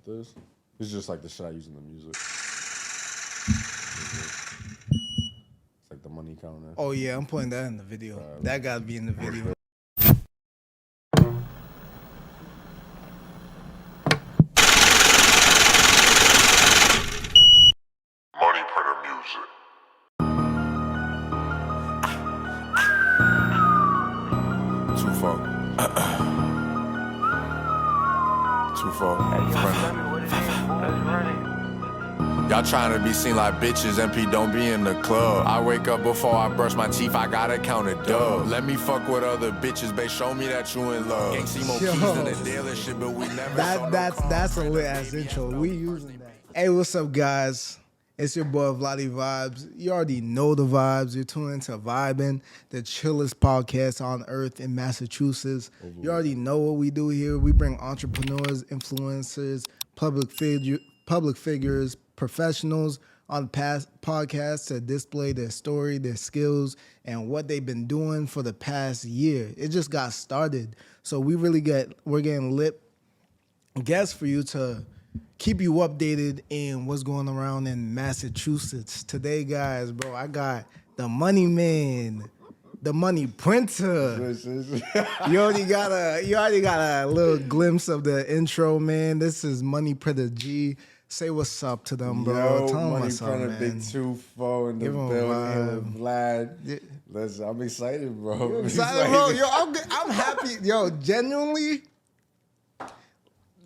with this. It's just like the shit I use in the music. It's like the money counter. Oh yeah, I'm putting that in the video. That gotta be in the video. MoneyPrinter music. Too far. Too far. Y'all trying to be seen like bitches, MP don't be in the club. I wake up before I brush my teeth, I gotta count a dub. Let me fuck with other bitches, babe, show me that you in love. Gang see more keys than the dealership, but we never That's a lit ass intro. We using that. Hey, what's up, guys? It's your boy Vladi Vibes. You already know the vibes. You're tuning into VIBEN, the chillest podcast on earth in Massachusetts. You already know what we do here. We bring entrepreneurs, influencers, public figures, professionals on past podcasts to display their story, their skills, and what they've been doing for the past year. It just got started. So we're getting lit guests for you to keep you updated in what's going around in Massachusetts. Today, guys, bro, I got the money man, the money printer. You already got a little glimpse of the intro, man. This is MoneyPrinter G. Say what's up to them, bro. Yo, tell them what's up, man. Big 2-4 in the building with Vlad. Listen, I'm excited, bro. You're excited, bro? Yo, I'm happy. Yo, genuinely,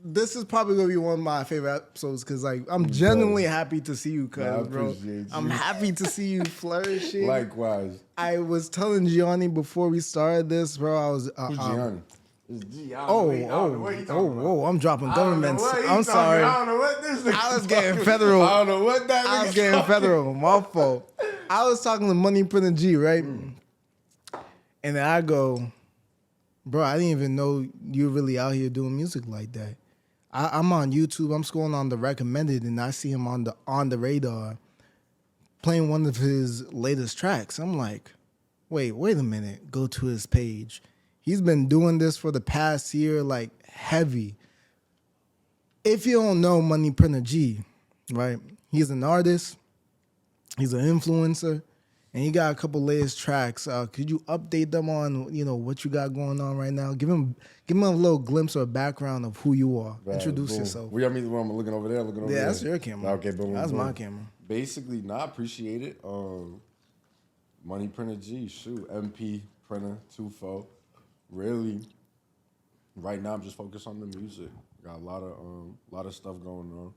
this is probably gonna be one of my favorite episodes because, like, I'm genuinely happy to see you, bro. I'm happy to see you flourishing. Likewise. I was telling Gianni before we started this, bro. I was. Who's Gianni? I'm dropping governments. I'm sorry. I don't know what this is. I was getting federal. I don't know what that is. I was getting federal. My fault. I was talking to MoneyPrinter G, right? And then I go, bro, I didn't even know you're really out here doing music like that. I'm on YouTube. I'm scrolling on the recommended, and I see him on the radar playing one of his latest tracks. I'm like, wait a minute. Go to his page. He's been doing this for the past year, like heavy. If you don't know MoneyPrinter G, right? He's an artist. He's an influencer, and he got a couple latest tracks. Could you update them on, what you got going on right now? Give him a little glimpse or a background of who you are. Right, Introduce boom. yourself. Where I'm looking over there, Yeah, that's your camera. Okay, boom. That's my camera. Basically, I appreciate it. MoneyPrinter G, shoot, MP Printer 2-4. Really, right now I'm just focused on the music. Got a lot of stuff going on.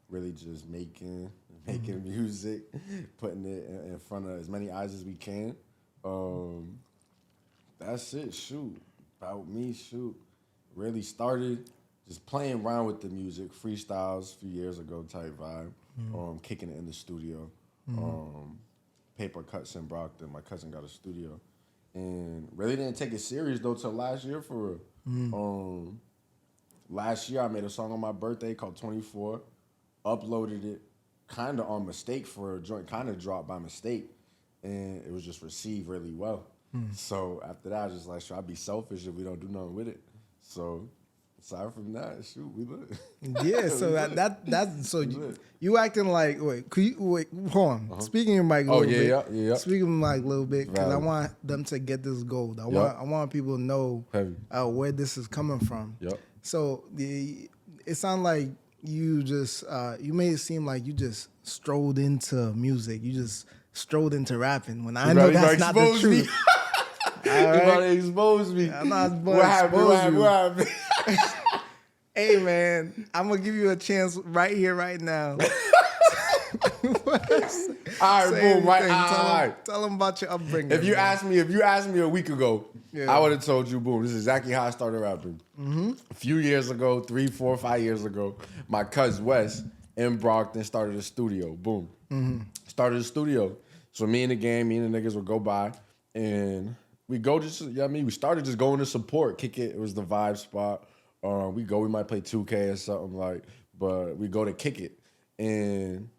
Really just making music, putting it in front of as many eyes as we can. That's it. Shoot, about me. Shoot, really started just playing around with the music, freestyles a few years ago type vibe. Kicking it in the studio. Paper cuts in Brockton. My cousin got a studio. And really didn't take it serious though till last year for real. Last year I made a song on my birthday called 24, uploaded it kind of on mistake for a joint, kind of dropped by mistake, and it was just received really well. So after that I was just like, I'd be selfish if we don't do nothing with it. So aside from that, shoot, we lit. Yeah, so that's so you acting like hold on. Speaking your mic a little bit. Yeah. Speaking my mic a little bit because I want them to get this gold. I want people to know where this is coming from. Yep. So it sounds like you just you made it seem like you just strolled into music. You just strolled into rapping when I know that's not the truth. You about to expose me. I'm not What happened? Hey, man, I'm going to give you a chance right here, right now. All right, boom, right. Tell them about your upbringing. If you asked me a week ago, I would have told you, boom, this is exactly how I started rapping. A few years ago, 3, 4, 5 years ago, my cousin Wes in Brockton started a studio. Boom. Started a studio. So me and the niggas would go by, and we go we started just going to support, kick it. It was the vibe spot. We might play 2K or something but we go to kick it. And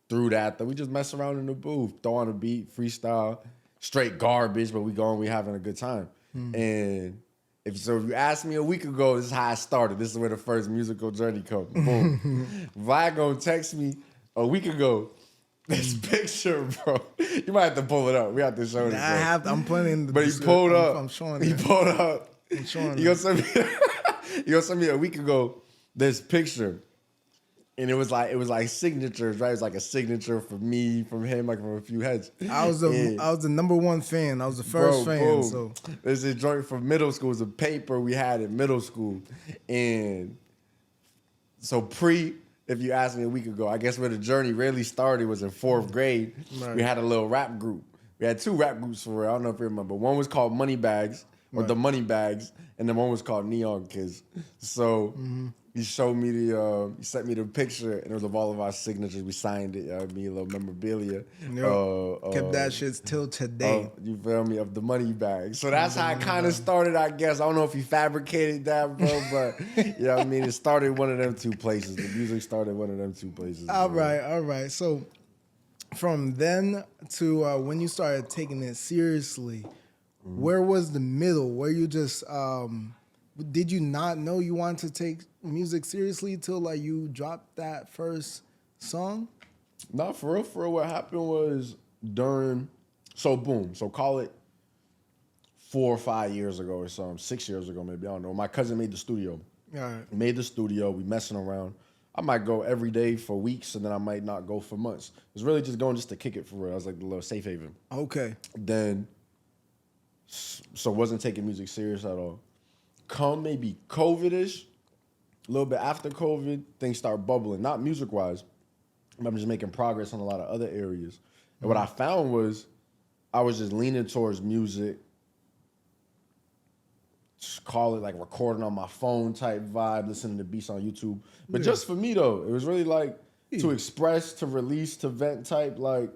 through that, we just mess around in the booth, throw on a beat, freestyle, straight garbage, but we having a good time. And If you asked me a week ago, this is how I started. This is where the first musical journey comes. Boom. Vi gonna text me a week ago. This picture, bro. You might have to pull it up. We have to show this. I'm putting in the But he pulled up. I'm showing he it. pulled up. I'm showing He gonna send me. He gonna send me a week ago this picture, and it was like signatures, right? It was like a signature for me, from him, like from a few heads. I was the #1 fan. I was the first fan. Boom. So there's a joint from middle school. It's a paper we had in middle school, and so if you asked me a week ago, I guess where the journey really started was in 4th grade. Right. We had a little rap group. We had 2 rap groups for real. I don't know if you remember. One was called Money Bags, or the Money Bags, and then one was called Neon Kids. So he showed me he sent me the picture, and it was of all of our signatures. We signed it. A little memorabilia. Kept that shit till today. You feel me? Of the Money Bags. So that's how it kind of started, I guess. I don't know if he fabricated that, bro, but you know what I mean? It started one of them 2 places. The music started one of them 2 places. All right. So from then to when you started taking it seriously, where was the middle? Where you just did you not know you wanted to take music seriously till like you dropped that first song? Not for real. What happened was so call it 4 or 5 years ago or something, 6 years ago maybe, I don't know. My cousin made the studio. All right. Made the studio, we messing around. I might go every day for weeks, and then I might not go for months. It's really just going just to kick it for real. I was like the little safe haven. Okay. Then, so wasn't taking music serious at all. Come maybe COVID-ish, a little bit after COVID, things start bubbling. Not music-wise. I'm just making progress on a lot of other areas. And what I found was I was just leaning towards music, just call it like recording on my phone type vibe, listening to beats on YouTube. But just for me, though, it was really like to express, to release, to vent type, like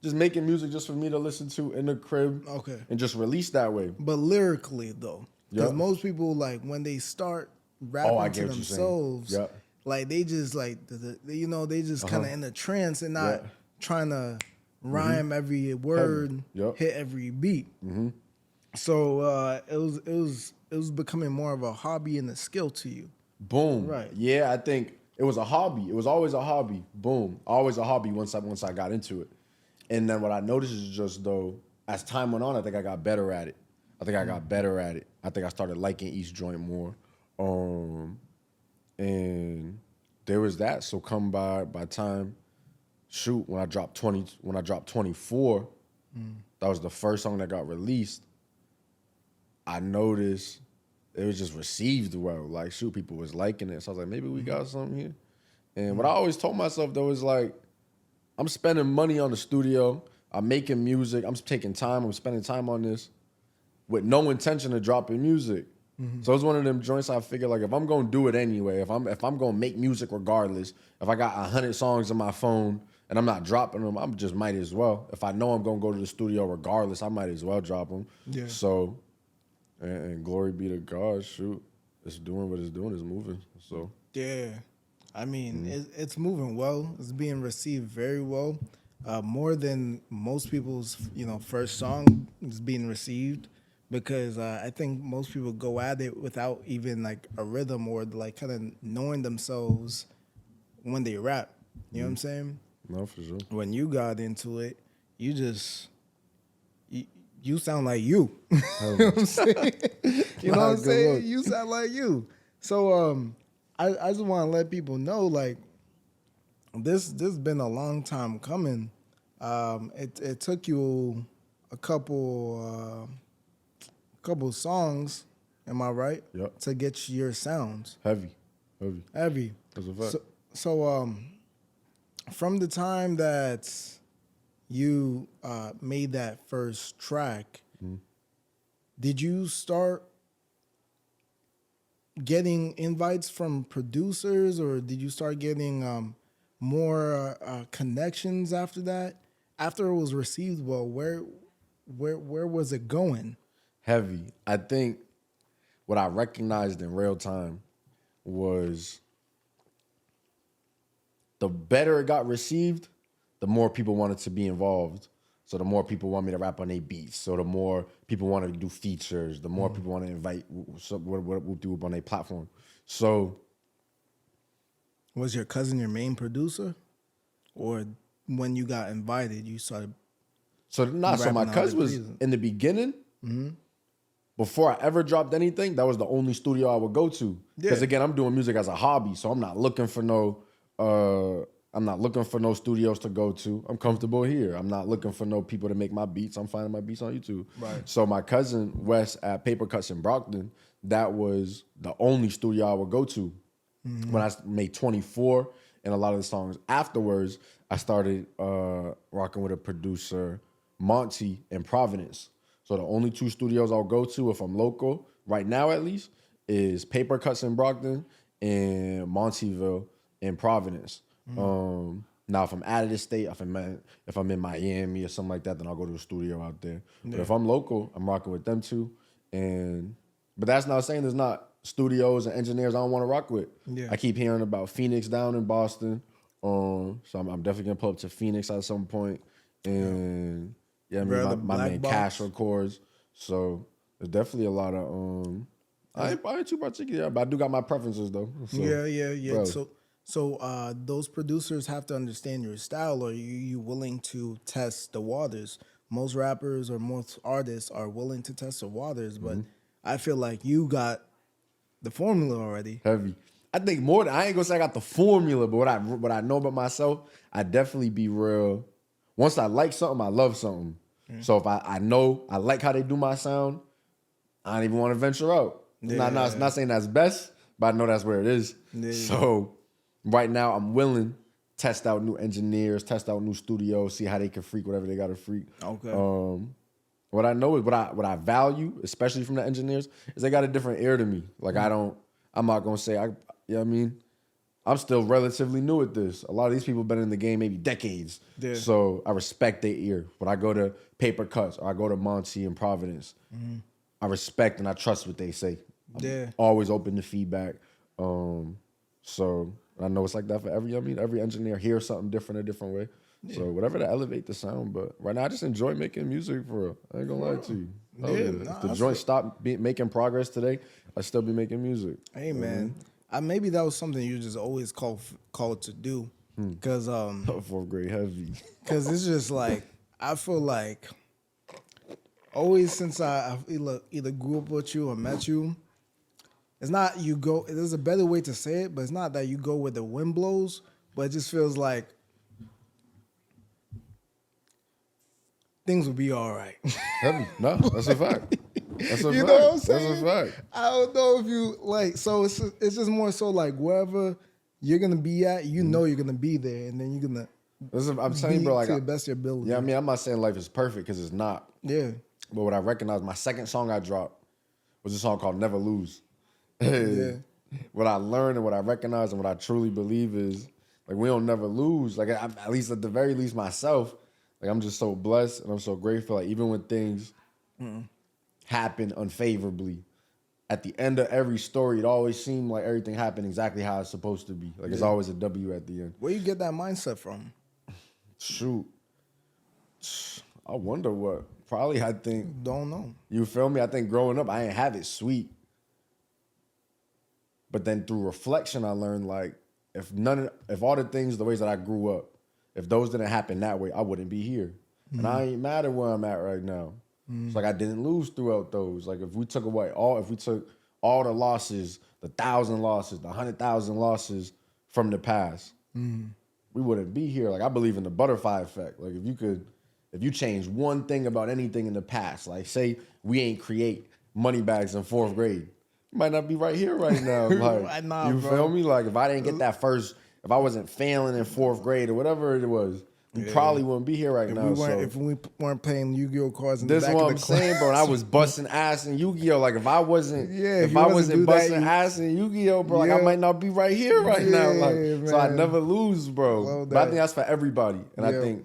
just making music just for me to listen to in the crib. Okay. And just release that way. But lyrically, though. Because most people, like, when they start rapping to themselves, like, they just, like, they just kind of in a trance and not trying to rhyme every word, hit every beat. So it was becoming more of a hobby and a skill to you. Boom. Right. Yeah, I think it was a hobby. It was always a hobby. Boom. Always a hobby once I got into it. And then what I noticed is just, though, as time went on, I think I got better at it. I think I started liking each joint more. And there was that. So come by time, when I dropped 24, that was the first song that got released. I noticed it was just received well. Like, people was liking it. So I was like, maybe we got something here. And what I always told myself, though, is like, I'm spending money on the studio. I'm making music. I'm taking time. I'm spending time on this with no intention of dropping music. So it's one of them joints I figure, like, if I'm going to do it anyway, if I'm going to make music regardless, if I got 100 songs on my phone and I'm not dropping them, I just might as well. If I know I'm going to go to the studio regardless, I might as well drop them. Yeah. So, and glory be to God, it's doing what it's doing, it's moving. So yeah. I mean, it's moving well. It's being received very well. More than most people's, first song is being received, because I think most people go at it without even like a rhythm or like kind of knowing themselves when they rap. You know what I'm saying? No, for sure. When you got into it, you just you sound like you. You know what I'm saying? You know what I'm saying? You sound like you. So I just want to let people know, like, this been a long time coming. It took you a couple songs, am I right? Yep. To get your sounds. Heavy. That's a fact. So from the time that you made that first track, did you start getting invites from producers, or did you start getting more connections after that? After it was received well, where was it going? Heavy. I think what I recognized in real time was the better it got received, the more people wanted to be involved. So the more people want me to rap on their beats, so the more people want to do features, the more people want to invite what we'll do on their platform. So Was your cousin your main producer? Or when you got invited, you started so my rapping cousin out was the in the beginning. Before I ever dropped anything, that was the only studio I would go to. Because Yeah. again, I'm doing music as a hobby, so I'm not looking for no studios to go to. I'm comfortable here. I'm not looking for no people to make my beats. I'm finding my beats on YouTube. Right. So my cousin Wes at Paper Cuts in Brockton, that was the only studio I would go to. When I made 24 and a lot of the songs afterwards, I started rocking with a producer, Monty in Providence. So the only two studios I'll go to if I'm local, right now at least, is Paper Cuts in Brockton and Montyville in Providence. Now, if I'm out of the state, if I'm in Miami or something like that, then I'll go to a studio out there. But if I'm local, I'm rocking with them two. But that's not saying there's not studios and engineers I don't want to rock with. Yeah. I keep hearing about Phoenix down in Boston. So I'm definitely gonna pull up to Phoenix at some point. And I mean, Brother my Black main Box. Cash records. So there's definitely a lot of I ain't too particular, but I do got my preferences though. So, Yeah. bro. So those producers have to understand your style, or you willing to test the waters? Most rappers or most artists are willing to test the waters, but I feel like you got the formula already. Heavy. I think more than I ain't gonna say I got the formula, but what I know about myself, I definitely be real. Once I like something, I love something. So if I know I like how they do my sound, I don't even want to venture out. Not saying that's best, but I know that's where it is. Yeah. So right now I'm willing test out new engineers, test out new studios, see how they can freak whatever they gotta freak. Okay. What I know is what I value, especially from the engineers, is they got a different ear to me. Like I'm not gonna say you know what I mean? I'm still relatively new at this. A lot of these people have been in the game maybe decades. Yeah. So I respect their ear. When I go to Paper Cuts or I go to Monty in Providence, I respect and I trust what they say. I'm always open to feedback. So I know it's like that for every engineer hears something different a different way. Yeah. So whatever to elevate the sound. But right now I just enjoy making music for real. I ain't gonna lie to you. If the joint stopped making progress today, I'd still be making music. Hey man, maybe that was something you just always called to do, because Fourth grade heavy. Because it's just like I feel like always since I've either grew up with you or met you, it's not you go. There's a better way to say it, but it's not that you go where the wind blows, but it just feels like things will be all right. Heavy. No, that's a fact. That's a You fact. know what I'm saying? That's a fact. I don't know if you like. So it's just more so like wherever you're gonna be at, you know you're gonna be there, and then you're gonna. I'm telling you, bro. Like to the best of your ability. Yeah, I mean, I'm not saying life is perfect because it's not. Yeah. But what I recognize, my second song I dropped was a song called "Never Lose." Yeah. What I learned and what I recognize and what I truly believe is like we don't never lose. Like at least at the very least myself, like I'm just so blessed and I'm so grateful. Like even when things happen unfavorably, at the end of every story, it always seemed like everything happened exactly how it's supposed to be. Like it's always a W at the end. Where you get that mindset from? Shoot, I wonder what. Probably I think. Don't know. You feel me? I think growing up I didn't have it sweet. But then through reflection, I learned like if all the things, the ways that I grew up, if those didn't happen that way, I wouldn't be here. And I ain't mad at where I'm at right now. It's like I didn't lose throughout those. Like if we took all the losses, the 1,000 losses, the 100,000 losses from the past, we wouldn't be here. Like I believe in the butterfly effect. Like if you change one thing about anything in the past, like say we ain't create money bags in 4th grade, you might not be right here right now. Like you feel me? Like if I didn't get that first, if I wasn't failing in 4th grade or whatever it was, we probably wouldn't be here right now. If we weren't playing Yu-Gi-Oh cards in the back of the class. This is what I'm saying, bro. And I was busting ass in Yu-Gi-Oh. Like if I wasn't busting ass in Yu-Gi-Oh, bro, like I might not be right here right now. Like so I never lose, bro. But I think that's for everybody. And I think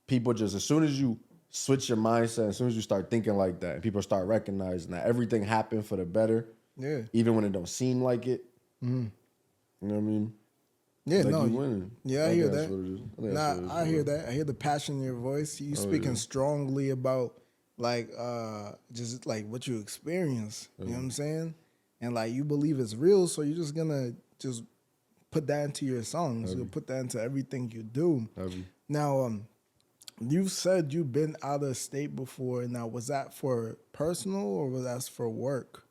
people just as soon as you switch your mindset, as soon as you start thinking like that, and people start recognizing that everything happened for the better, even when it don't seem like it. You know what I mean? Yeah, like no, you winning. yeah, I hear think that's that. what it is. I think that's Nah, what it is, I hear bro. that. I hear the passion in your voice. You speaking yeah. strongly about like just like what you experience. You know what I'm saying? And like you believe it's real, so you're just gonna just put that into your songs. You'll put that into everything you do. Heavy. Now, you said you've been out of state before. Now, was that for personal or was that for work?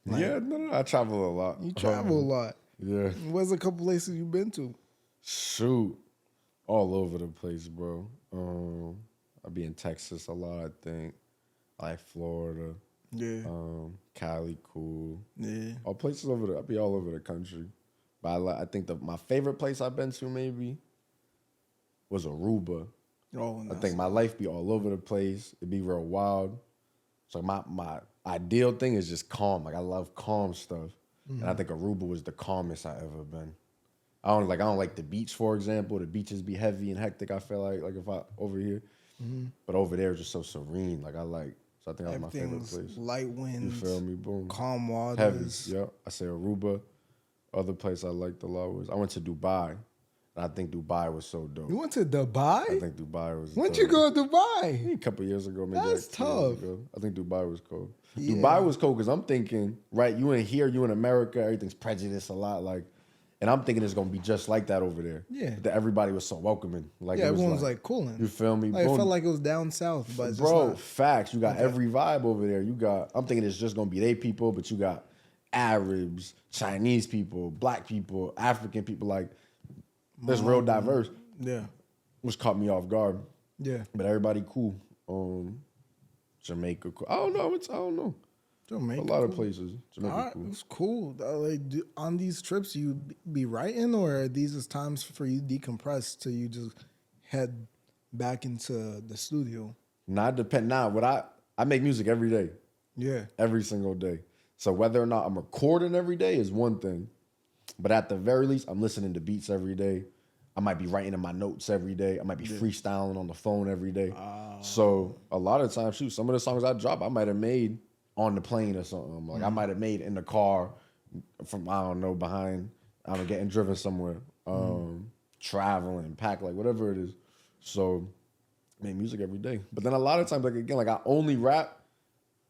Like, Yeah, no, I travel a lot. you travel a lot. Yeah. Where's a couple places you've been to? Shoot. All over the place, bro. I be in Texas a lot, I think. Like Florida. Yeah. Cali, cool. Yeah. All places over there. I be all over the country. But I think my favorite place I've been to maybe was Aruba. Oh, nice. I think my life be all over the place. It be real wild. So my ideal thing is just calm. Like I love calm stuff. And I think Aruba was the calmest I ever been. I don't like the beach, for example. The beaches be heavy and hectic, I feel like if I over here. But over there it's just so serene. So I think that's my favorite place. Light You winds, feel me? Boom. calm Heavy. waters. Yeah. I say Aruba. Other place I liked a lot was I went to Dubai. And I think Dubai was so dope. You went to Dubai? I think Dubai was When'd dope. you go to Dubai? A couple years ago, maybe. That's like 2 years tough. ago. I think Dubai was cool. Yeah. Dubai was cool because I'm thinking, right, you in here, you in America, everything's prejudiced a lot. And I'm thinking it's going to be just like that over there. Yeah. That everybody was so welcoming. Like, Yeah, it was everyone was like cooling. You feel me? Like, it Boom. felt like it was down south, but it's Bro, just facts. You got every vibe over there. I'm thinking it's just going to be they people, but you got Arabs, Chinese people, black people, African people. Like, there's real diverse. yeah, Which caught me off guard. yeah. But everybody cool. Jamaica cool. I don't know. Jamaica, A lot of cool. places. Jamaica All right, cool. it's cool. Like, on these trips, you be writing, or are these is times for you to decompress till you just head back into the studio? I make music every day, Yeah, every single day. So whether or not I'm recording every day is one thing, but at the very least, I'm listening to beats every day. I might be writing in my notes every day. I might be freestyling on the phone every day. So a lot of times, shoot, some of the songs I drop, I might have made on the plane or something. Like I might have made in the car from, I don't know, behind, I'm getting driven somewhere, traveling, pack, like whatever it is. So I make music every day. But then a lot of times, like again, like I only rap,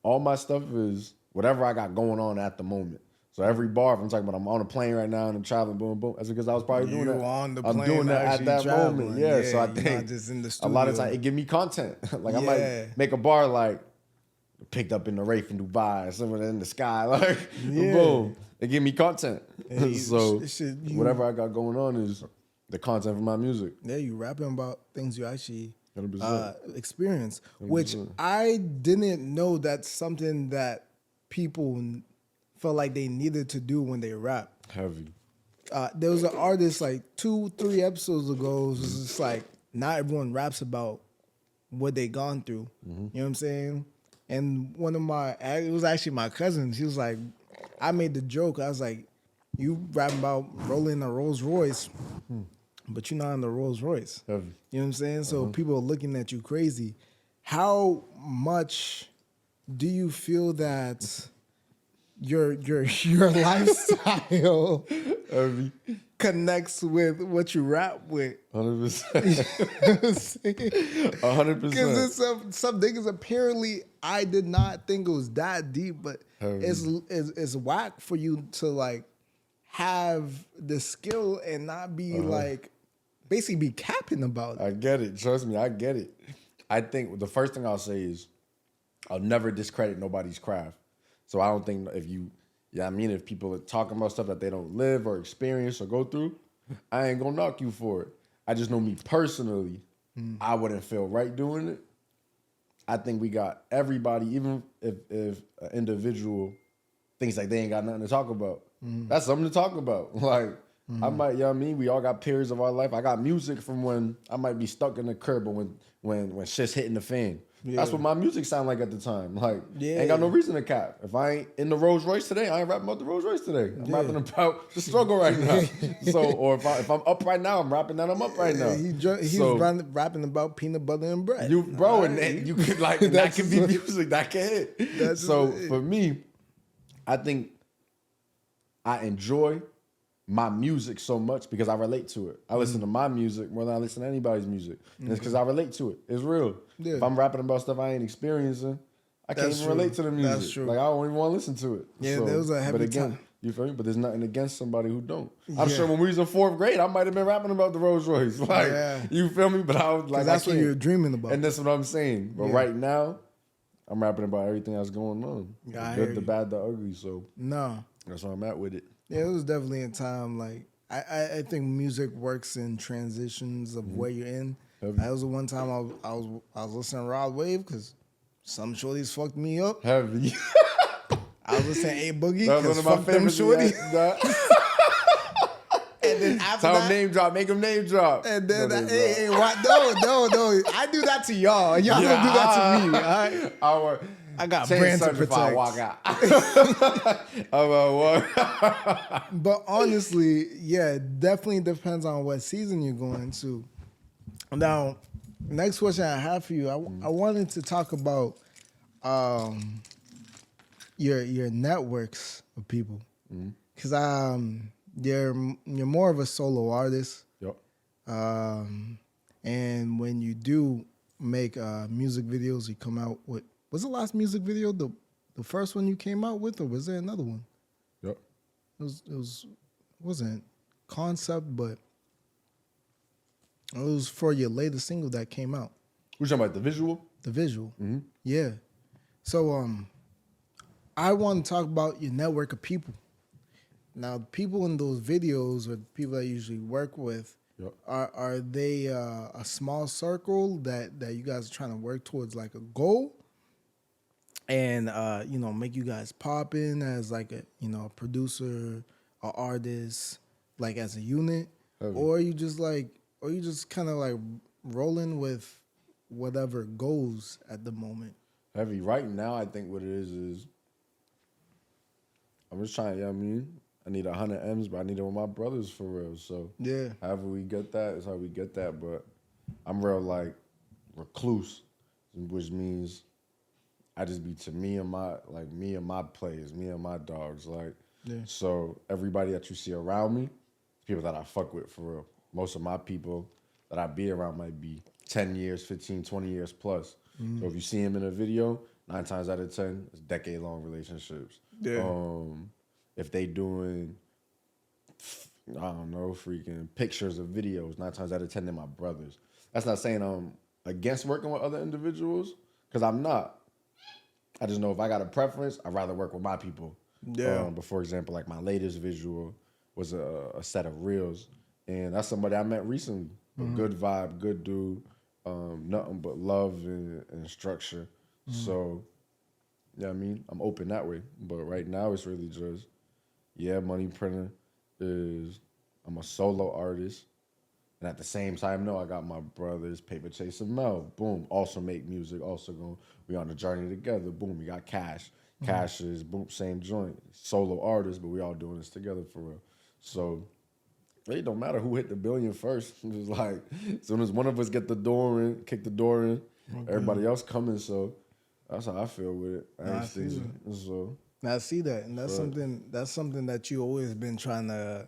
all my stuff is whatever I got going on at the moment. So every bar, if I'm talking about I'm on a plane right now and I'm traveling, boom, boom, that's because I was probably doing that. on the I'm plane doing that at actually that traveling. moment. Yeah, so I you're think not just in the a lot of studio. time it give me content. Like I Yeah. might make a bar like picked up in the Wraith in Dubai, somewhere in the sky, like Yeah. boom, it give me content. Hey, So you- whatever I got going on is the content for my music. Yeah, you rapping about things you actually 100%. experience, which I didn't know that's something that people felt like they needed to do when they rap. Heavy. There was an artist like 2-3 episodes ago. It was just like not everyone raps about what they gone through. You know what I'm saying? And it was actually my cousin. She was like, I made the joke. I was like, you rapping about rolling a Rolls Royce, but you're not in the Rolls Royce. Heavy. You know what I'm saying? So people are looking at you crazy. How much do you feel that your lifestyle Heavy. connects with what you rap with? 100%. 100%. Because some niggas apparently I did not think it was that deep, but it's whack for you to like have the skill and not be like basically be capping about it. I get it. Trust me, I get it. I think the first thing I'll say is I'll never discredit nobody's craft. So I don't think if if people are talking about stuff that they don't live or experience or go through, I ain't gonna knock you for it. I just know me personally, I wouldn't feel right doing it. I think we got everybody, even if an individual thinks like they ain't got nothing to talk about, that's something to talk about. Like, I might, we all got periods of our life. I got music from when I might be stuck in the crib, but when shit's hitting the fan. Yeah. That's what my music sound like at the time. Like, Yeah. ain't got no reason to cap. If I ain't in the Rolls Royce today, I ain't rapping about the Rolls Royce today. I'm rapping about the struggle right now. So, or if I'm up right now, I'm rapping that I'm up right now. He's rapping about peanut butter and bread. You and you could like that could be music that can hit. So for me, I think I enjoy my music so much because I relate to it. I listen to my music more than I listen to anybody's music. And it's because I relate to it. It's real. Yeah. If I'm rapping about stuff I ain't experiencing, I can't That's even relate to true. the music. That's true. Like, I don't even want to listen to it. Yeah, there was a heavy but again, time. you feel me? But there's nothing against somebody who don't. Yeah. I'm sure when we was in 4th grade, I might have been rapping about the Rolls Royce. Like, Yeah. you feel me? But I was like, that's I what can't. you're dreaming about. And that's what I'm saying. But Yeah. right now, I'm rapping about everything that's going on. Yeah, I The hear good, the you. bad, the ugly. So No. that's where I'm at with it. Yeah, it was definitely a time like I think music works in transitions of where you're in. Heavy. That was the one time I was listening to Rod Wave because some shorties fucked me up. Heavy. I was listening to A Boogie That was because one of fuck my them favorites. shorties. And then after Tell that, him name drop. Make him name drop. and then No, name hey, drop. what? No. I do that to y'all, and y'all don't do that to me. All right? I got brands to protect. Walk out. I'm walk. But honestly, yeah, it definitely depends on what season you're going to. Now, next question I have for you, I wanted to talk about your networks of people, because you're more of a solo artist, Yep. and when you do make music videos, you come out with. Was the last music video the first one you came out with, or was there another one? Yep. It wasn't concept, but it was for your latest single that came out. We talking about the visual? The visual. Yeah. So I want to talk about your network of people. Now, the people in those videos or the people that you usually work with, Yep. are they a small circle that you guys are trying to work towards like a goal? And make you guys pop in as like a a producer, or artist, like as a unit, or you just kind of like rolling with whatever goes at the moment. Heavy. Right now, I think what it is I'm just trying, you know what I mean? I need 100 M's, but I need it with my brothers for real. So Yeah. however we get that is how we get that. But I'm real like recluse, which means I just be to me and my players, me and my dogs. Like, Yeah. so everybody that you see around me, people that I fuck with for real. Most of my people that I be around might be 10 years, 15, 20 years plus. So if you see them in a video, 9 times out of 10, it's decade-long relationships. Yeah. If they doing, I don't know, freaking pictures of videos, 9 times out of 10, they're my brothers. That's not saying I'm against working with other individuals, because I'm not. I just know if I got a preference, I'd rather work with my people. Yeah. But for example, like my latest visual was a set of reels, and that's somebody I met recently. A good vibe, good dude, nothing but love and structure. So, yeah, I mean, I'm open that way. But right now, it's really just, MoneyPrinter is, I'm a solo artist. And at the same time, no, I got my brothers, Paper Chase and Mel. Boom. Also make music. Also we on the journey together. Boom. We got Cash. Cash is, boom, same joint. Solo artist, but we all doing this together for real. So it don't matter who hit the billion first. It's like, as soon as one of us get the door in, kick the door in, everybody else coming. So that's how I feel with it. I ain't stingy. So Now I see that, and that's something that you always been trying to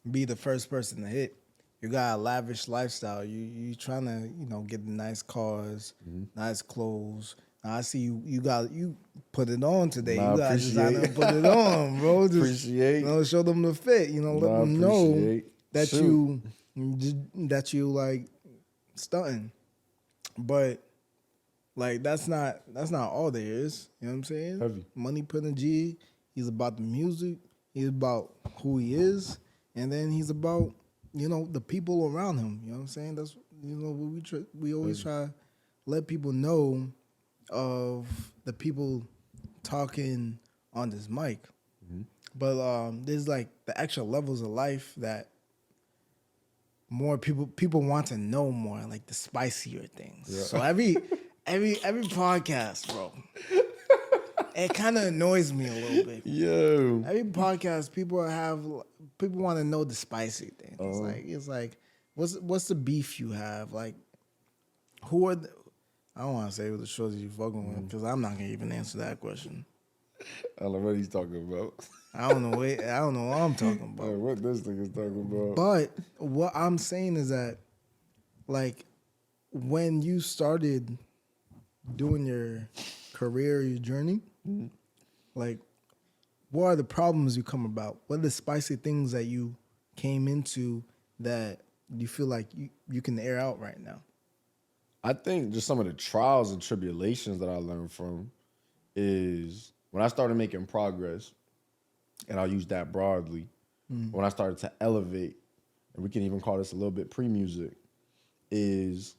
be the first person to hit. You got a lavish lifestyle. You trying to get the nice cars, nice clothes. Now I see you put it on today. Nah, you got to design appreciate. and put it on, bro. Just, Appreciate. show them the fit. Let Nah, them know appreciate. that Shoot. you like stunting. But like that's not all there is. You know what I'm saying? Heavy. MoneyPrinter G. He's about the music. He's about who he is, and then he's about the people around him. You know what I'm saying? That's what we always try to let people know of the people talking on this mic. But there's like the extra levels of life that more people want to know more, like the spicier things. Yeah. So every podcast, bro, it kind of annoys me a little bit. Yo. Every podcast, people want to know the spicy things. It's like, what's the beef you have? Like, who are I don't want to say who the shorties you fucking with, because I'm not gonna even answer that question. I don't know what he's talking about. I don't know what I'm talking about. What this nigga's talking about? But what I'm saying is that, like, when you started doing your career, your journey, like, what are the problems you come about? What are the spicy things that you came into that you feel like you can air out right now? I think just some of the trials and tribulations that I learned from is when I started making progress, and I'll use that broadly, when I started to elevate, and we can even call this a little bit pre-music, is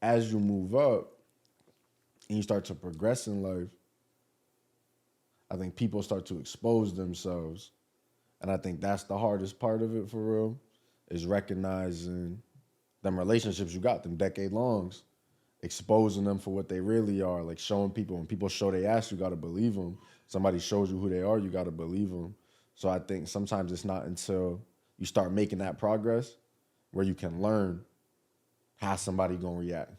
as you move up and you start to progress in life, I think people start to expose themselves. And I think that's the hardest part of it for real, is recognizing them relationships you got, them decade-longs, exposing them for what they really are, like showing people. When people show their ass, you got to believe them. Somebody shows you who they are, you got to believe them. So I think sometimes it's not until you start making that progress where you can learn how somebody gonna react.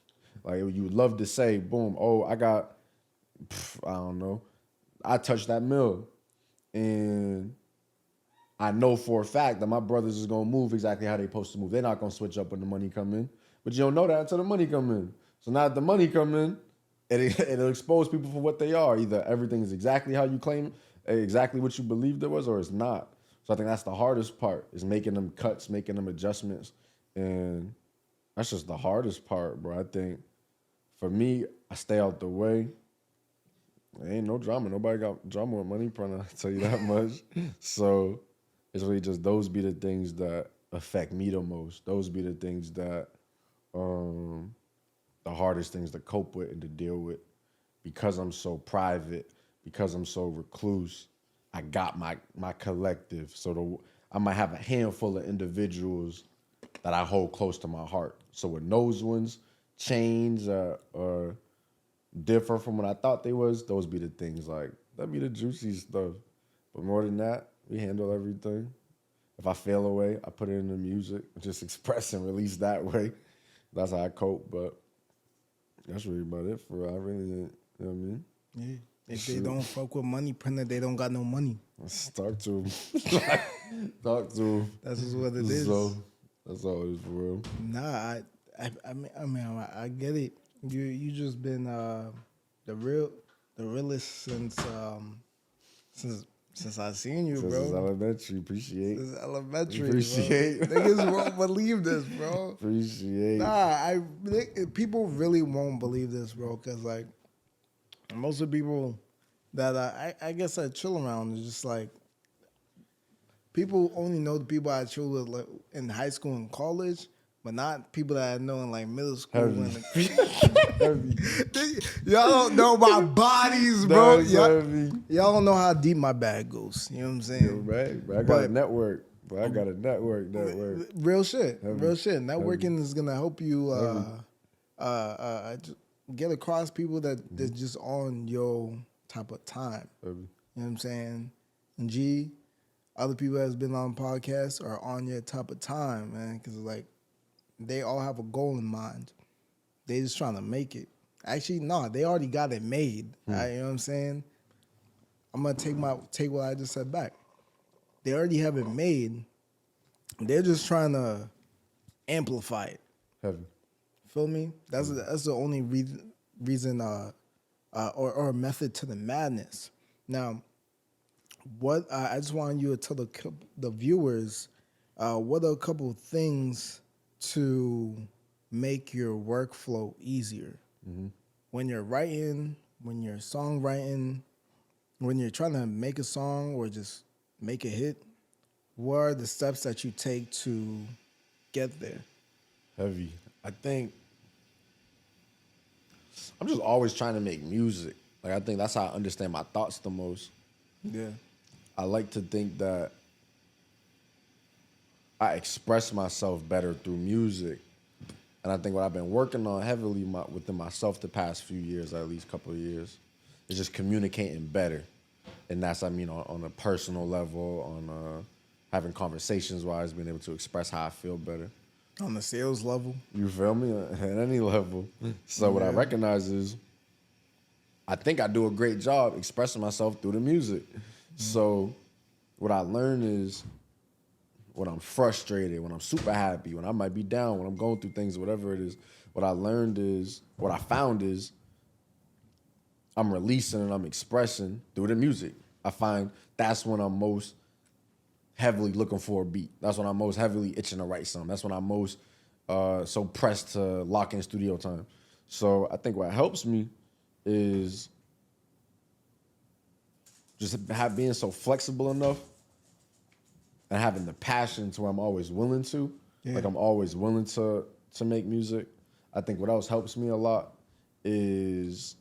Like, you would love to say, boom, oh, I don't know, I touched that mill, and I know for a fact that my brothers is gonna move exactly how they supposed to move. They're not gonna switch up when the money come in, but you don't know that until the money come in. So now that the money come in, it'll expose people for what they are. Either everything is exactly how you claim, exactly what you believed it was, or it's not. So I think that's the hardest part, is making them cuts, making them adjustments. And that's just the hardest part, bro. I think for me, I stay out the way. There ain't no drama. Nobody got drama with MoneyPrinter, I'll tell you that much. So it's really just those be the things that affect me the most. Those be the things that the hardest things to cope with and to deal with. Because I'm so private, because I'm so recluse, I got my collective. So I might have a handful of individuals that I hold close to my heart. So when those ones change or differ from what I thought they was, those be the things, like, that be the juicy stuff. But more than that, we handle everything. If I feel away, I put it in the music, just express and release that way. That's how I cope. But that's really about it for real. I really didn't, you know what I mean? Yeah. If they don't fuck with MoneyPrinter, they don't got no money. Let's talk to him. Talk to him. That's just what it is. So that's all it is for real. Nah, I get it. You just been the realest since I seen you, bro. Since elementary, appreciate. Since elementary, Appreciate. bro. Niggas won't believe this, bro. Appreciate. Nah, people really won't believe this, bro, because, like, most of the people that I guess I chill around is just like, people only know the people I chill with, like, in high school and college, but not people that I know in, like, middle school. Y'all don't know my bodies, bro. Y'all don't know how deep my bag goes. You know what I'm saying? Yeah, right. But I got a network. But I got a network. Real shit. Real shit. Networking is gonna help you get across people that's just on your type of time. You know what I'm saying? And G, other people that's been on podcasts are on your type of time, man. Because, like, they all have a goal in mind. They just trying to make it. Actually, no, they already got it made. You know what I'm saying? I'm gonna take what I just said back. They already have it made. They're just trying to amplify it. Heavy. Feel me? That's the only reason or method to the madness. Now, what I just want you to tell the viewers, what are a couple of things to make your workflow easier when you're writing, when you're songwriting, when you're trying to make a song or just make a hit? What are the steps that you take to get there? Heavy. I think I'm just always trying to make music. Like, I think that's how I understand my thoughts the most. Yeah. I like to think that I express myself better through music. And I think what I've been working on heavily within myself the past few years, at least couple of years, is just communicating better. And that's, I mean, on a personal level, on having conversations-wise, being able to express how I feel better. On the sales level? You feel me? At any level. So what I recognize is I think I do a great job expressing myself through the music. So what I learned is when I'm frustrated, when I'm super happy, when I might be down, when I'm going through things, whatever it is, what I found is I'm releasing and I'm expressing through the music. I find that's when I'm most heavily looking for a beat. That's when I'm most heavily itching to write something. That's when I'm most so pressed to lock in studio time. So I think what helps me is just being so flexible enough and having the passion to where I'm always willing to. Yeah. Like I'm always willing to make music. I think what else helps me a lot is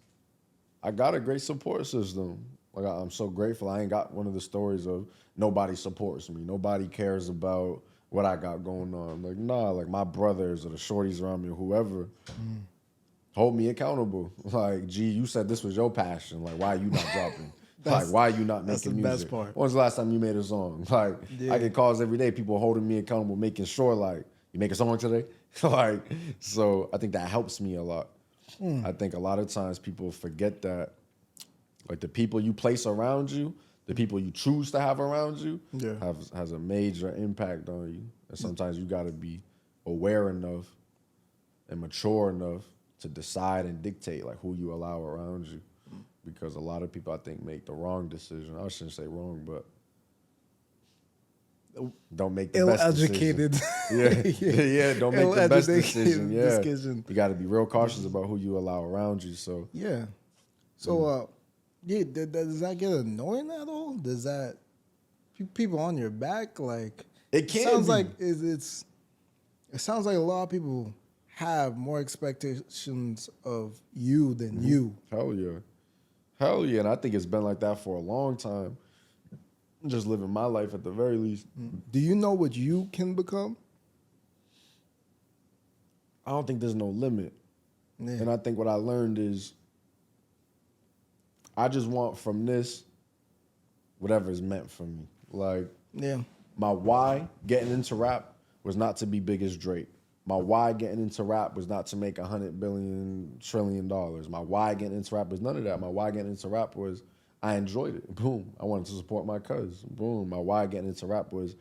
I got a great support system. Like I'm so grateful. I ain't got one of the stories of nobody supports me. Nobody cares about what I got going on. Like, nah, like my brothers or the shorties around me or whoever hold me accountable. Like, gee, you said this was your passion. Like, why are you not dropping? Like, why are you not making music? That's the best part. When's the last time you made a song? Like, I get calls every day, people holding me accountable, making sure, like, you make a song today? Like, so I think that helps me a lot. I think a lot of times people forget that, like, the people you place around you, the people you choose to have around you, has a major impact on you. And sometimes you got to be aware enough and mature enough to decide and dictate, like, who you allow around you. Because a lot of people, I think, make the wrong decision. I shouldn't say wrong, but don't make the best decision. Yeah, don't make the best decision. Yeah, you got to be real cautious about who you allow around you. So yeah. So does that get annoying at all? Does that people on your back? Like it can. Sounds like it sounds like a lot of people have more expectations of you than you. Hell yeah. Hell yeah, and I think it's been like that for a long time. I'm just living my life at the very least. Do you know what you can become? I don't think there's no limit. Yeah. And I think what I learned is I just want from this whatever is meant for me. Like, my why getting into rap was not to be big as Drake. My why getting into rap was not to make $100 billion trillion. My why getting into rap was none of that. My why getting into rap was I enjoyed it. Boom. I wanted to support my cuz. Boom. My why getting into rap was,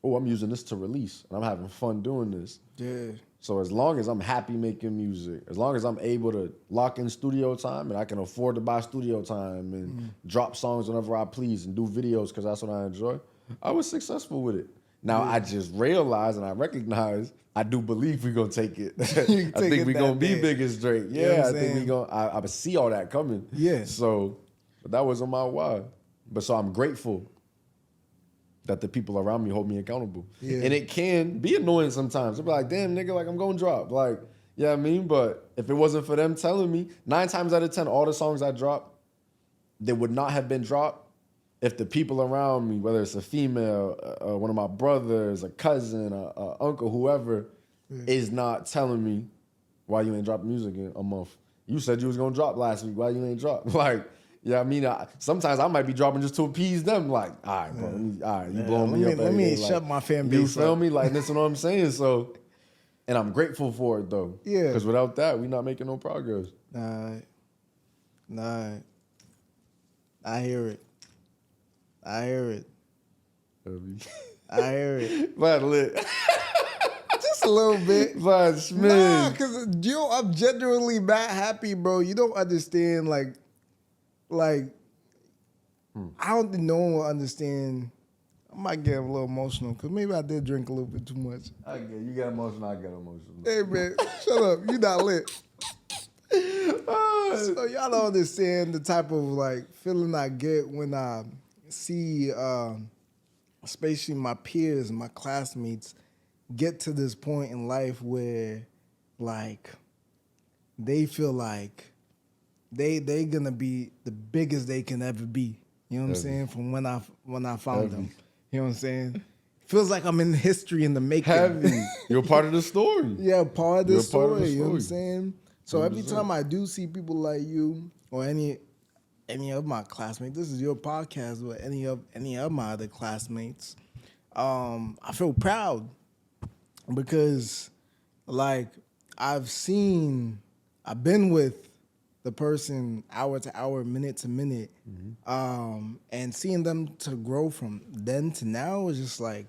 oh, I'm using this to release and I'm having fun doing this. Yeah. So as long as I'm happy making music, as long as I'm able to lock in studio time and I can afford to buy studio time and drop songs whenever I please and do videos because that's what I enjoy, I was successful with it. Now, I just realized and I recognize I do believe we're going to take it. I think we're going to be big as Drake. Yeah, you know I think we're going to, I see all that coming. Yeah. So, but that wasn't my why. But so I'm grateful that the people around me hold me accountable. Yeah. And it can be annoying sometimes. They'll be like, damn, nigga, like I'm going to drop. Like, yeah, I mean, but if it wasn't for them telling me, 9 times out of 10, all the songs I dropped, they would not have been dropped if the people around me, whether it's a female, one of my brothers, a cousin, a uncle, whoever, is not telling me why you ain't dropped music in a month. You said you was gonna drop last week. Why you ain't drop? Like, yeah, I mean, sometimes I might be dropping just to appease them. Like, all right, bro, all right, you blowing me up. Let me shut like, my fan base. You feel me? Like, that's what I'm saying. So, and I'm grateful for it though. Yeah. Because without that, we're not making no progress. Nah. I hear it. I hear it. But lit. Just a little bit. But nah, because I'm genuinely not happy, bro. You don't understand, like I don't think no one will understand. I might get a little emotional because maybe I did drink a little bit too much. You get emotional, I get emotional. Hey, man, shut up. You not lit. So y'all don't understand the type of, like, feeling I get when I see, especially my peers and my classmates, get to this point in life where, like, they feel like they gonna be the biggest they can ever be. You know what I'm saying? From when I found them. You know what I'm saying? Feels like I'm in history in the making. You're part of the story. Yeah, part of the story. You know what I'm saying? So every time I do see people like you or any of my classmates, this is your podcast, or any of my other classmates, I feel proud because, like, I've been with the person hour to hour, minute to minute, and seeing them to grow from then to now is just like,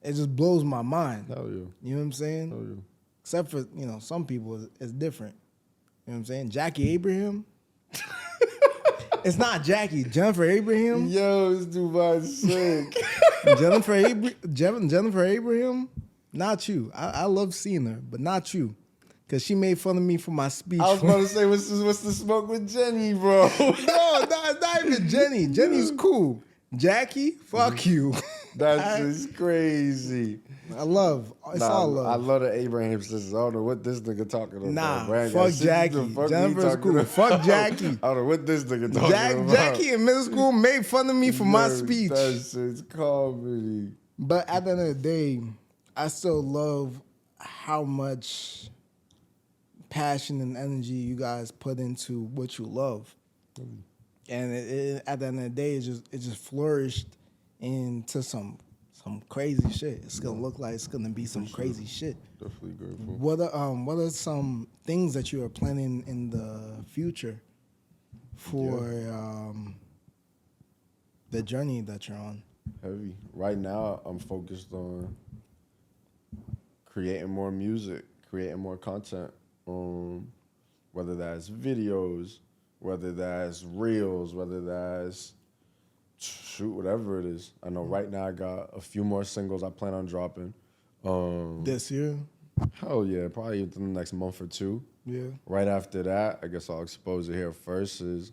it just blows my mind. Hell yeah. You know what I'm saying? Hell yeah. Except for, some people, it's different. You know what I'm saying? Jackie Abraham. It's not Jackie. Jennifer Abraham. Yo, this Dubai's sick. Jennifer Abraham. Not you. I love seeing her, but not you. Because she made fun of me for my speech. I was about to say, what's the smoke with Jenny, bro? No, it's not even Jenny. Jenny's cool. Jackie, fuck you. That's just crazy. All love. I love the Abraham sisters. I don't know what this nigga talking about. Nah, bro. fuck Jackie. Jennifer's cool. Fuck Jackie. I don't know what this nigga talking about. Jackie in middle school made fun of me for my speech. That shit's comedy. But at the end of the day, I still love how much passion and energy you guys put into what you love. And at the end of the day, it just flourished into some crazy shit. It's gonna look like it's gonna be some crazy shit. Definitely grateful. What are some things that you are planning in the future for the journey that you're on? Heavy. Right now, I'm focused on creating more music, creating more content. Whether that's videos, whether that's reels, whether that's whatever it is. I know right now I got a few more singles I plan on dropping. This year? Hell yeah, probably within the next month or two. Yeah. Right after that, I guess I'll expose it here first is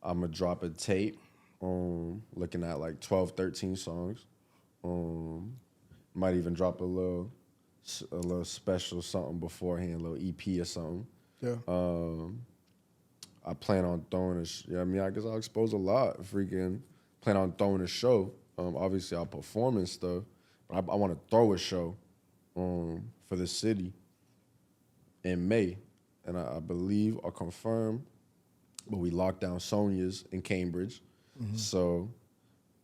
I'm going to drop a tape looking at like 12, 13 songs. Might even drop a little special something beforehand, a little EP or something. Yeah. I plan on throwing I guess I'll expose a lot. Freaking plan on throwing a show. Obviously, I'll perform and stuff, but I want to throw a show for the city in May. And I believe I'll confirm, but we locked down Sonia's in Cambridge. Mm-hmm. So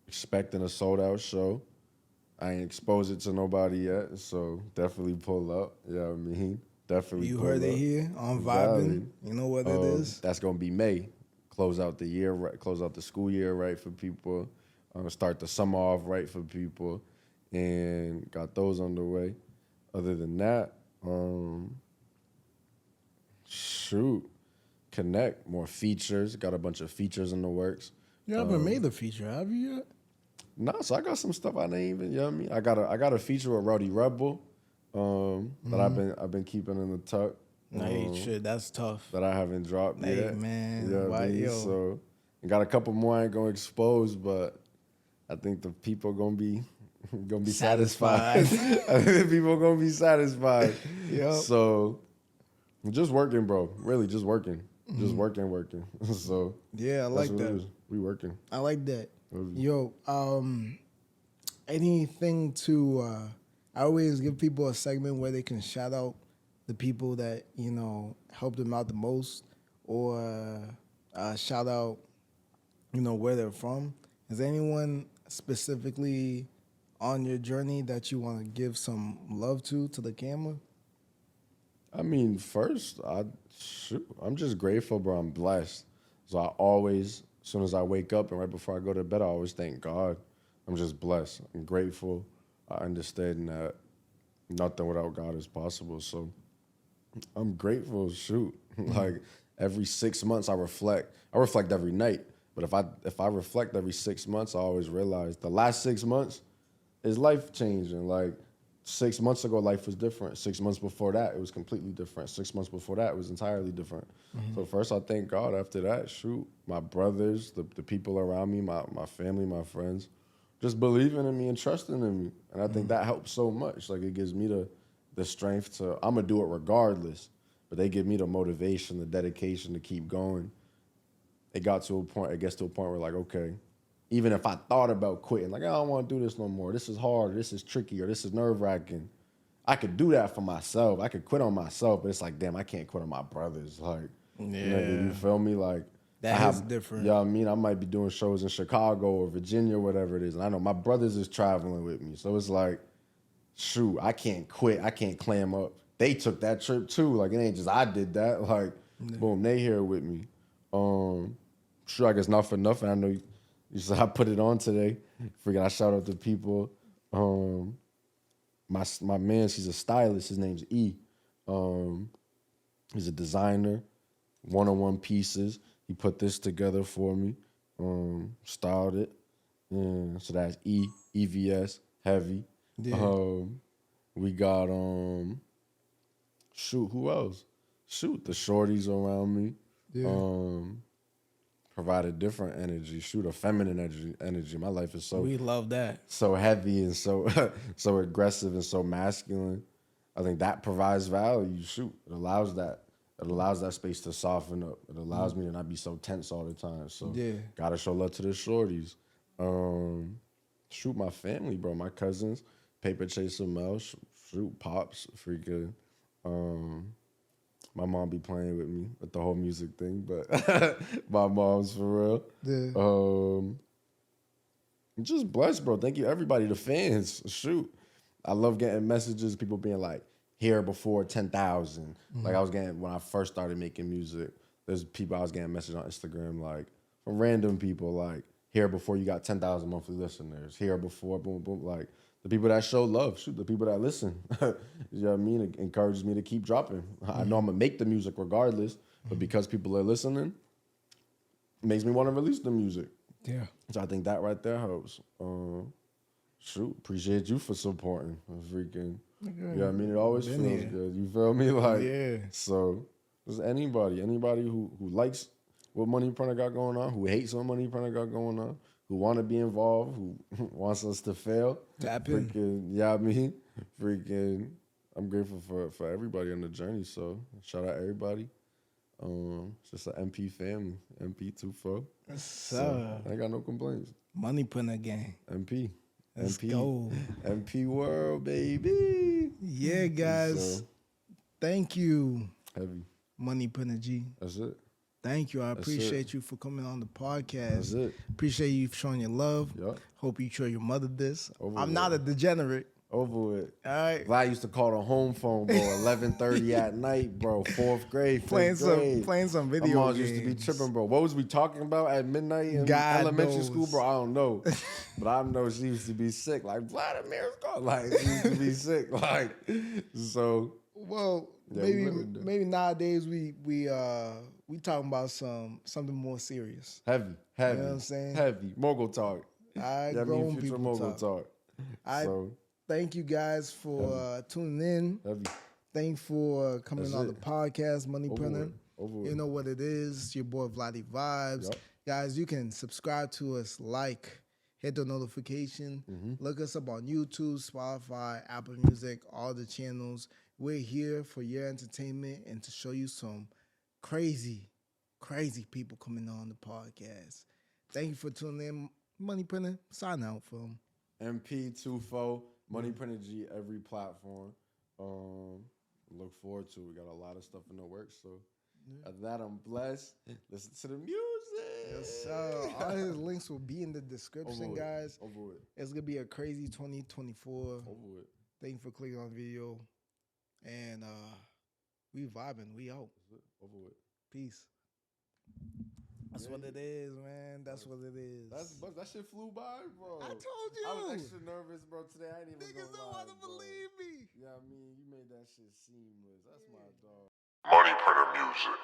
expecting a sold-out show. I ain't exposed it to nobody yet, so definitely pull up. You know what I mean? Definitely you pull heard up. it here on VIBEN. You know what it is? That's going to be May. Close out the year, right? Close out the school year right for people. Start the summer off right for people. And got those underway. Other than that, connect. More features. Got a bunch of features in the works. You haven't made the feature, have you yet? No, so I got some stuff I didn't even, you know what I mean? I got a feature with Rowdy Rebel that I've been keeping in the tuck. Hey, shit, that's tough. That I haven't dropped hey, yet. Man, you know what I mean? So I got a couple more I ain't gonna expose, but I think the people gonna be satisfied. I think the people gonna be satisfied. Yep. So just working, bro. Really just working. Just working. So yeah, I like that. We working. I like that. Yo, anything to I always give people a segment where they can shout out the people that, helped them out the most, or shout out, where they're from. Is anyone specifically on your journey that you want to give some love to the camera? I mean, first, I'm just grateful, bro. I'm blessed. So I always, as soon as I wake up and right before I go to bed, I always thank God. I'm just blessed. I'm grateful. I understand that nothing without God is possible. So I'm grateful. Like every 6 months I reflect. I reflect every night. But if I reflect every 6 months, I always realize the last 6 months is life changing. Like 6 months ago, life was different. 6 months before that, it was completely different. 6 months before that, it was entirely different. Mm-hmm. So first, I thank God. After that, my brothers, the people around me, my family, my friends, just believing in me and trusting in me. And I think that helps so much. Like it gives me the strength to, I'm going to do it regardless. But they give me the motivation, the dedication to keep going. It gets to a point where like, okay, even if I thought about quitting, like, I don't want to do this no more. This is hard. This is tricky, or this is nerve-wracking. I could do that for myself. I could quit on myself, but it's like, damn, I can't quit on my brothers. Like, you feel me? Like, that is different. Yeah, I might be doing shows in Chicago or Virginia, or whatever it is. And I know my brothers is traveling with me. So it's like, I can't quit. I can't clam up. They took that trip too. Like, it ain't just I did that. Like, Boom, they here with me. Sure, I guess not for nothing. I know you said I put it on today. Forget I shout out to people. My man, she's a stylist. His name's E. He's a designer, one-on-one pieces. He put this together for me, styled it. Yeah, so that's EVS, heavy. Yeah. We got who else? The shorties around me. Yeah. Provide a different energy. A feminine energy. My life is We love that. so heavy and so so aggressive and so masculine. I think that provides value. It allows that. It allows that space to soften up. It allows me to not be so tense all the time. So gotta show love to the shorties. My family, bro. My cousins, Paper Chaser Mel, Pops, freaking. My mom be playing with me with the whole music thing, but my mom's for real. Yeah. I'm just blessed, bro. Thank you, everybody, the fans. I love getting messages, people being like, here before 10,000. Like I was getting, when I first started making music, there's people I was getting messages on Instagram, like, from random people, like, here before you got 10,000 monthly listeners. Here before, boom, boom. Like, the people that show love, the people that listen. You know what I mean? It encourages me to keep dropping. I know I'm going to make the music regardless, but because people are listening, it makes me want to release the music. Yeah. So I think that right there helps. Appreciate you for supporting. Freaking, you know what I mean? It always feels good. You feel me? Like, so just anybody who likes what MoneyPrinter got going on, who hates what MoneyPrinter got going on, who want to be involved, who wants us to fail. Freaking, yeah, I mean, freaking, I'm grateful for everybody on the journey. So shout out everybody. It's just an MP family, MP24. So I ain't got no complaints. MoneyPrinter gang. MP. Let's go. MP world, baby. Yeah, guys. So, thank you. Heavy. MoneyPrinter G. That's it. Thank you. I appreciate you for coming on the podcast. That's it. Appreciate you showing your love. Yep. Hope you show your mother this. I'm with not a degenerate. Over with. All right. Vlad used to call the home phone, bro, 11:30 at night, bro. 4th grade, 5th grade. Playing some video My mom games. used to be tripping, bro. What was we talking about at midnight in God elementary knows. school, bro? I don't know. But I know she used to be sick. Like, Vladimir's gone. Like, she used to be sick. Like, so. Well, Yeah, maybe nowadays we talking about something more serious. Heavy. You know what I'm saying? Heavy. Mogul talk. Grown future people mogul talk. So. Thank you guys for tuning in. Heavy. Thanks for coming on the podcast, MoneyPrinter. Over You know what it is. It's your boy Vladi Vibes. Yep. Guys, you can subscribe to us, hit the notification. Look us up on YouTube, Spotify, Apple Music, all the channels. We're here for your entertainment and to show you some crazy people coming on the podcast. Thank you for tuning in. MoneyPrinter, sign out for them. MP24, MoneyPrinter G, every platform. Look forward to it. We got a lot of stuff in the works. So at that, I'm blessed. Listen to the music. Yes, sir. All his links will be in the description, guys. Over it. It's going to be a crazy 2024. Over it. Thank you for clicking on the video. And we vibing. We out. Over it. Peace. That's what it is, man. That's what it is. That shit flew by, bro. I told you. I was extra nervous, bro, today. I ain't even Niggas don't want to believe me. Yeah, I mean, you made that shit seamless. That's my dog. MoneyPrinter music.